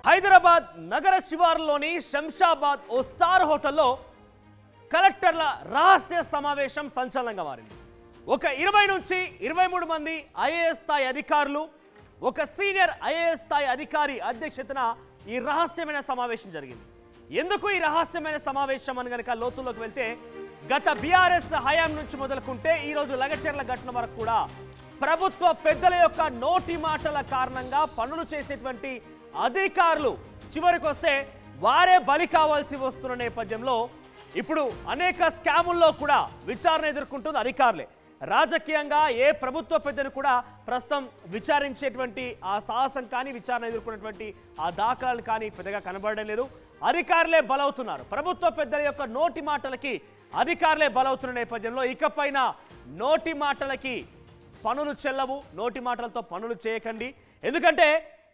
హైదరాబాద్ నగర శివారులోని శంషాబాద్ ఓ స్టార్ హోటల్లో కలెక్టర్ల రహస్య సమావేశం సంచలనంగా మారింది. ఒక 20 నుంచి 23 మంది ఐఏఎస్ స్థాయి అధికారులు, ఒక సీనియర్ ఐఏఎస్ స్థాయి అధికారి అధ్యక్షతన ఈ రహస్యమైన సమావేశం జరిగింది. ఎందుకు ఈ రహస్యమైన సమావేశం అని గనక లోతుల్లోకి వెళ్తే, గత బీఆర్ఎస్ హయాం నుంచి మొదలుకుంటే ఈ రోజు లగచర్ల ఘటన వరకు కూడా ప్రభుత్వ పెద్దల యొక్క నోటి మాటల కారణంగా పనులు చేసేటువంటి అధికారులు చివరికి వస్తే వారే బలి కావాల్సి వస్తున్న నేపథ్యంలో ఇప్పుడు అనేక స్కాముల్లో కూడా విచారణ ఎదుర్కొంటుంది అధికారులే. రాజకీయంగా ఏ ప్రభుత్వ పెద్దను కూడా ప్రస్తుతం విచారించేటువంటి ఆ సాహసం కానీ విచారణ ఎదుర్కొన్నటువంటి ఆ దాఖలాలు కానీ పెద్దగా కనబడడం లేదు. అధికారులే బలవుతున్నారు. ప్రభుత్వ పెద్దల యొక్క నోటి మాటలకి అధికారులే బలవుతున్న నేపథ్యంలో ఇకపైన నోటి మాటలకి పనులు చెల్లవు, నోటి మాటలతో పనులు చేయకండి. ఎందుకంటే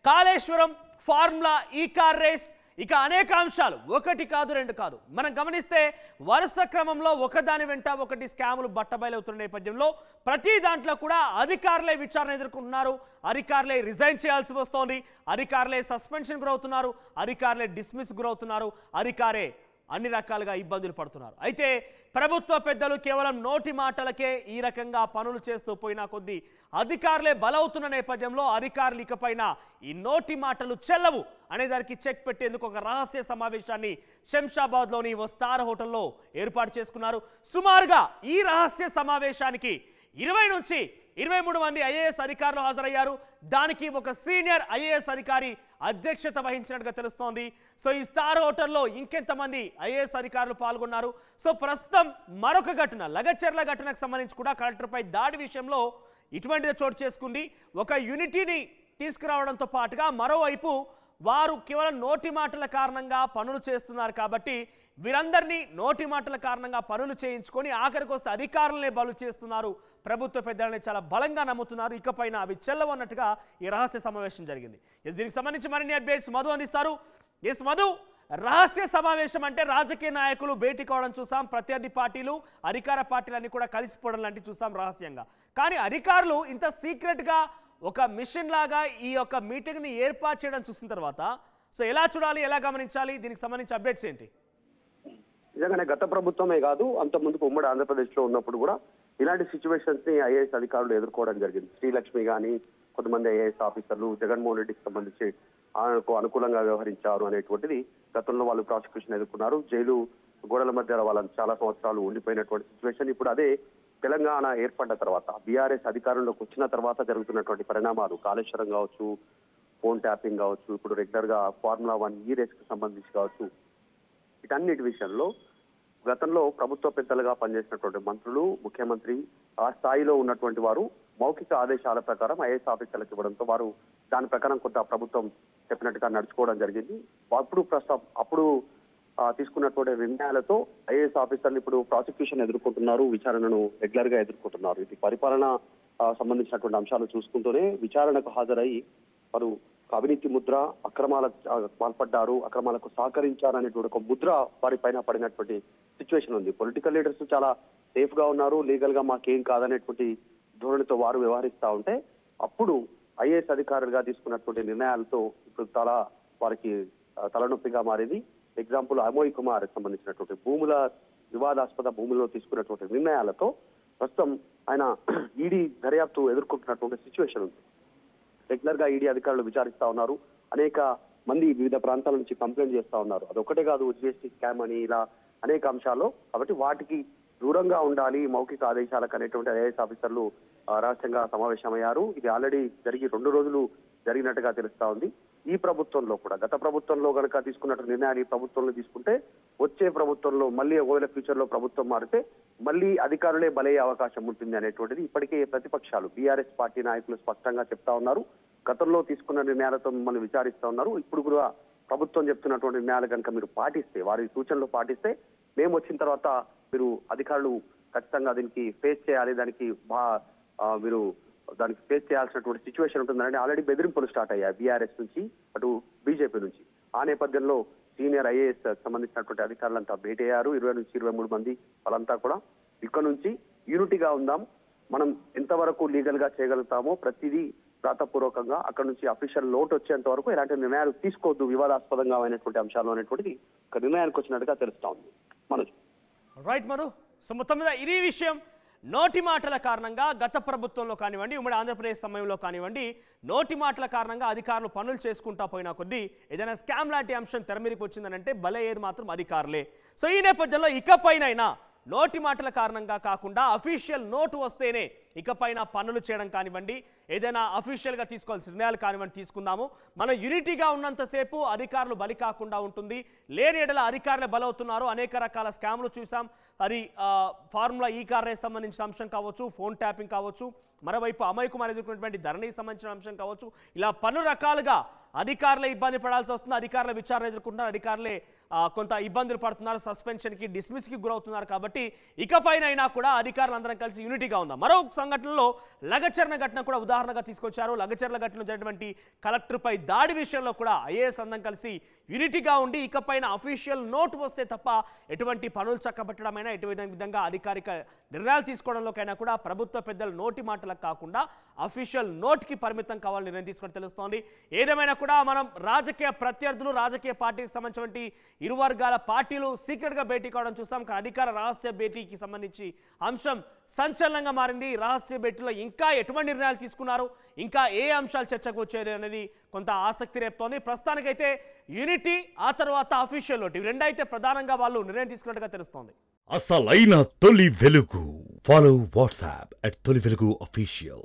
కాళేశ్వరం, ఫార్ములా, ఈ కార్ రేస్, ఇక అనేక అంశాలు ఒకటి కాదు రెండు కాదు మనం గమనిస్తే వరుస క్రమంలో ఒకదాని వెంట ఒకటి స్కాములు బట్టబయలవుతున్న నేపథ్యంలో ప్రతి దాంట్లో కూడా అధికారులే విచారణ ఎదుర్కొంటున్నారు. అధికారులే రిజైన్ చేయాల్సి వస్తోంది, అధికారులే సస్పెన్షన్ గురవుతున్నారు, అధికారులే డిస్మిస్ గురవుతున్నారు, అధికారే అన్ని రకాలుగా ఇబ్బందులు పడుతున్నారు. అయితే ప్రభుత్వ పెద్దలు కేవలం నోటి మాటలకే ఈ రకంగా పనులు చేస్తూ పోయినా కొద్దీ అధికారులే బలవుతున్న నేపథ్యంలో అధికారులు ఇకపైన ఈ నోటి మాటలు చెల్లవు అనే దానికి చెక్ పెట్టేందుకు ఒక రహస్య సమావేశాన్ని శంషాబాద్లోని ఓ స్టార్ హోటల్లో ఏర్పాటు చేసుకున్నారు. సుమారుగా ఈ రహస్య సమావేశానికి 20 నుంచి 23 మంది ఐఏఎస్ అధికారులు హాజరయ్యారు. దానికి ఒక సీనియర్ ఐఏఎస్ అధికారి అధ్యక్షత వహించినట్టుగా తెలుస్తోంది. సో ఈ స్టార్ హోటల్లో ఇంకెంతమంది ఐఏఎస్ అధికారులు పాల్గొన్నారు? సో ప్రస్తుతం మరొక ఘటన, లగచర్ల ఘటనకు సంబంధించి కూడా కలెక్టర్పై దాడి విషయంలో ఇటువంటిది చోటు చేసుకుంది. ఒక యూనిటీని తీసుకురావడంతో పాటుగా మరోవైపు వారు కేవలం నోటి మాటల కారణంగా పనులు చేస్తున్నారు కాబట్టి వీరందరినీ నోటి మాటల కారణంగా పనులు చేయించుకొని ఆఖరికి వస్తే అధికారులనే బలు చేస్తున్నారు. ప్రభుత్వ పెద్దలని చాలా బలంగా నమ్ముతున్నారు. ఇకపైన అవి చెల్లవన్నట్టుగా ఈ రహస్య సమావేశం జరిగింది. దీనికి సంబంధించి మరిన్ని అప్డేట్స్ మధు అందిస్తారు. ఎస్ మధు, రహస్య సమావేశం అంటే రాజకీయ నాయకులు భేటీ కావడం చూసాం, ప్రత్యర్థి పార్టీలు అధికార పార్టీలన్నీ కూడా కలిసిపోవడం లాంటివి చూసాం రహస్యంగా. కానీ అధికారులు ఇంత సీక్రెట్గా ఒక మిషన్ లాగా ఈ యొక్క మీటింగ్ని ఏర్పాటు చేయడం చూసిన తర్వాత సో ఎలా చూడాలి, ఎలా గమనించాలి? దీనికి సంబంధించి అప్డేట్స్ ఏంటి? నిజంగానే గత ప్రభుత్వమే కాదు, అంత ముందుకు ఉమ్మడి ఆంధ్రప్రదేశ్ లో ఉన్నప్పుడు కూడా ఇలాంటి సిచ్యువేషన్స్ ని ఐఏఎస్ అధికారులు ఎదుర్కోవడం జరిగింది. శ్రీలక్ష్మి గాని కొంతమంది ఐఏఎస్ ఆఫీసర్లు జగన్మోహన్ రెడ్డికి సంబంధించి ఆయనకు అనుకూలంగా వ్యవహరించారు అనేటువంటిది గతంలో వాళ్ళు ప్రాసిక్యూషన్ ఎదుర్కొన్నారు. జైలు గోడల మధ్య వాళ్ళని చాలా సంవత్సరాలు ఉండిపోయినటువంటి సిచ్యువేషన్ ఇప్పుడు అదే తెలంగాణ ఏర్పడ్డ తర్వాత బీఆర్ఎస్ అధికారంలోకి వచ్చిన తర్వాత జరుగుతున్నటువంటి పరిణామాలు, కాళేశ్వరం కావచ్చు, ఫోన్ ట్యాపింగ్ కావచ్చు, ఇప్పుడు రెగ్యులర్ గా ఫార్ములా 1 ఈ రేస్ కు సంబంధించి కావచ్చు, వీటన్నిటి విషయంలో గతంలో ప్రభుత్వ పెద్దలుగా పనిచేసినటువంటి మంత్రులు, ముఖ్యమంత్రి ఆ స్థాయిలో ఉన్నటువంటి వారు మౌఖిక ఆదేశాల ప్రకారం ఐఏఎస్ ఆఫీసర్లకు ఇవ్వడంతో వారు దాని ప్రకారం కొంత ప్రభుత్వం చెప్పినట్టుగా నడుచుకోవడం జరిగింది. అప్పుడు తీసుకున్నటువంటి నిర్ణయాలతో ఐఏఎస్ ఆఫీసర్లు ఇప్పుడు ప్రాసిక్యూషన్ ఎదుర్కొంటున్నారు, విచారణను రెగ్యులర్ గా ఎదుర్కొంటున్నారు. ఇది పరిపాలన సంబంధించినటువంటి అంశాలు చూసుకుంటూనే విచారణకు హాజరై వారు అవినీతి ముద్ర, అక్రమాలకు పాల్పడ్డారు, అక్రమాలకు సహకరించారు అనేటువంటి ఒక ముద్ర వారి పైన పడినటువంటి సిచ్యువేషన్ ఉంది. పొలిటికల్ లీడర్స్ చాలా సేఫ్ గా ఉన్నారు, లీగల్ గా మాకేం కాదనేటువంటి ధోరణితో వారు వ్యవహరిస్తా ఉంటే అప్పుడు ఐఏఎస్ అధికారులుగా తీసుకున్నటువంటి నిర్ణయాలతో ఇప్పుడు వారికి తలనొప్పిగా మారింది. ఎగ్జాంపుల్ అమోయ్ కుమార్ సంబంధించినటువంటి వివాదాస్పద భూములలో తీసుకున్నటువంటి నిర్ణయాలతో ప్రస్తుతం ఆయన ఈడీ దర్యాప్తు ఎదుర్కొంటున్నటువంటి సిచ్యువేషన్ ఉంది. రెగ్యులర్ గా ఈడీ అధికారులు విచారిస్తా ఉన్నారు. అనేక మంది వివిధ ప్రాంతాల నుంచి కంప్లైంట్ చేస్తా ఉన్నారు. అదొక్కటే కాదు, జిఎస్టీ స్కామ్ అని ఇలా అనేక అంశాల్లో. కాబట్టి వాటికి దూరంగా ఉండాలి మౌఖిక ఆదేశాలకు అనేటువంటి ఐఏఎస్ ఆఫీసర్లు రహస్యంగా సమావేశమయ్యారు. ఇది ఆల్రెడీ జరిగి 2 రోజులు జరిగినట్టుగా తెలుస్తా ఉంది. ఈ ప్రభుత్వంలో కూడా గత ప్రభుత్వంలో కనుక తీసుకున్నట్టు నిర్ణయాలు ఈ ప్రభుత్వంలో తీసుకుంటే వచ్చే ప్రభుత్వంలో మళ్ళీ ఒకవేళ ఫ్యూచర్ లో ప్రభుత్వం మారితే మళ్ళీ అధికారులే బలయ్యే అవకాశం ఉంటుంది అనేటువంటిది ఇప్పటికే ప్రతిపక్షాలు, బీఆర్ఎస్ పార్టీ నాయకులు స్పష్టంగా చెప్తా ఉన్నారు. గతంలో తీసుకున్న నిర్ణయాలతో మిమ్మల్ని విచారిస్తా ఉన్నారు. ఇప్పుడు కూడా ప్రభుత్వం చెప్తున్నటువంటి నిర్ణయాలు కనుక మీరు పాటిస్తే, వారి సూచనలు పాటిస్తే మేము వచ్చిన తర్వాత మీరు అధికారులు ఖచ్చితంగా దీనికి ఫేస్ చేయాలి, మీరు దానికి ఫేస్ చేయాల్సినటువంటి సిచ్యువేషన్ ఉంటుందని ఆల్రెడీ బెదిరింపులు స్టార్ట్ అయ్యాయి బీఆర్ఎస్ నుంచి, అటు బీజేపీ నుంచి. ఆ నేపథ్యంలో సీనియర్ ఐఏఎస్ సంబంధించినటువంటి అధికారులంతా భేటీ అయ్యారు. 20 నుంచి 23 మంది వాళ్ళంతా కూడా ఇక్కడ నుంచి యూనిటీగా ఉందాం, మనం ఎంతవరకు లీగల్ గా చేయగలుగుతామో ప్రతిదీ రాతపూర్వకంగా అక్కడ నుంచి అఫీషియల్ నోట్ వచ్చేంత వరకు ఎలాంటి నిర్ణయాలు తీసుకోవద్దు వివాదాస్పదంగా అయినటువంటి అంశాలు అనేటువంటిది ఒక నిర్ణయానికి వచ్చినట్టుగా తెలుస్తా ఉంది. మనోజ్. రైట్ మను. సో మొత్తం మీద ఇది విషయం. నోటి మాటల కారణంగా గత ప్రభుత్వంలో కానివ్వండి, ఉమ్మడి ఆంధ్రప్రదేశ్ సమయంలో కానివ్వండి, నోటి మాటల కారణంగా అధికారులు పనులు చేసుకుంటా పోయినా కొద్దీ ఏదైనా స్కామ్ లాంటి అంశం తెర మీదకి వచ్చిందనంటే బలయ్యేది మాత్రం అధికారులే. సో ఈ నేపథ్యంలో ఇకపైనైనా నోటి మాటల కారణంగా కాకుండా అఫీషియల్ నోటు వస్తేనే ఇకపైన పనులు చేయడం కానివ్వండి, ఏదైనా అఫీషియల్గా తీసుకోవాల్సిన నిర్ణయాలు కానివ్వండి తీసుకుందాము. మనం యూనిటీగా ఉన్నంతసేపు అధికారులు బలి కాకుండా ఉంటుంది. లేని ఎడల అధికారులు బలవుతున్నారు. అనేక రకాల స్కామ్లు చూసాం. అది ఫార్ములా ఈ కార్ రేస్ సంబంధించిన అంశం కావచ్చు, ఫోన్ ట్యాపింగ్ కావచ్చు, మరోవైపు అమాయకుమారి ఎదుర్కొన్నటువంటి ధరణికి సంబంధించిన అంశం కావచ్చు. ఇలా పలు రకాలుగా అధికారులే ఇబ్బంది పడాల్సి వస్తుంది. అధికారుల విచారణ ఎదుర్కొంటున్నారు. అధికారులే కొంత ఇబ్బందులు పడుతున్నారు. సస్పెన్షన్కి, డిస్మిస్కి గురవుతున్నారు. కాబట్టి ఇకపైనైనా కూడా అధికారులందరం కలిసి యూనిటీగా ఉందాం. మరో సంఘటనలో లగచర్ల ఘటన కూడా ఉదాహరణగా తీసుకొచ్చారు. లగచర్ల ఘటనలో జరిగినటువంటి కలెక్టర్పై దాడి విషయంలో కూడా ఐఏఎస్ అందరం కలిసి యూనిటీగా ఉండి ఇకపైన అఫీషియల్ నోట్ వస్తే తప్ప ఎటువంటి పనులు చక్కబెట్టడమైనా, ఎటువంటి విధంగా అధికారిక నిర్ణయాలు తీసుకోవడంలోకైనా కూడా ప్రభుత్వ పెద్దల నోటి మాటలకు కాకుండా అఫీషియల్ నోట్కి పరిమితం కావాలని నిర్ణయం తీసుకొని తెలుస్తోంది. ఏదేమైనా కూడా మనం రాజకీయ ప్రత్యర్థులు, రాజకీయ పార్టీకి సంబంధించినటువంటి ఇరు వర్గాల పార్టీలు సీక్రెట్గా భేటీ కావడం చూసాం. అధికార రహస్య భేటీకి సంబంధించి అంశం సంచలనంగా మారింది. రహస్య భేటీలో ఇంకా ఎటువంటి నిర్ణయాలు తీసుకున్నారు, ఇంకా ఏ అంశాలు చర్చకు వచ్చేది అనేది కొంత ఆసక్తి రేపుతోంది. ప్రస్తుతానికైతే యూనిటీ, ఆ తర్వాత అఫీషియల్ నోట్, ఇవి రెండైతే ప్రధానంగా వాళ్ళు నిర్ణయం తీసుకున్నట్టుగా తెలుస్తోంది. అసలైన తొలి వెలుగు. ఫాలో వాట్సాప్ @తొలి వెలుగు అఫీషియల్.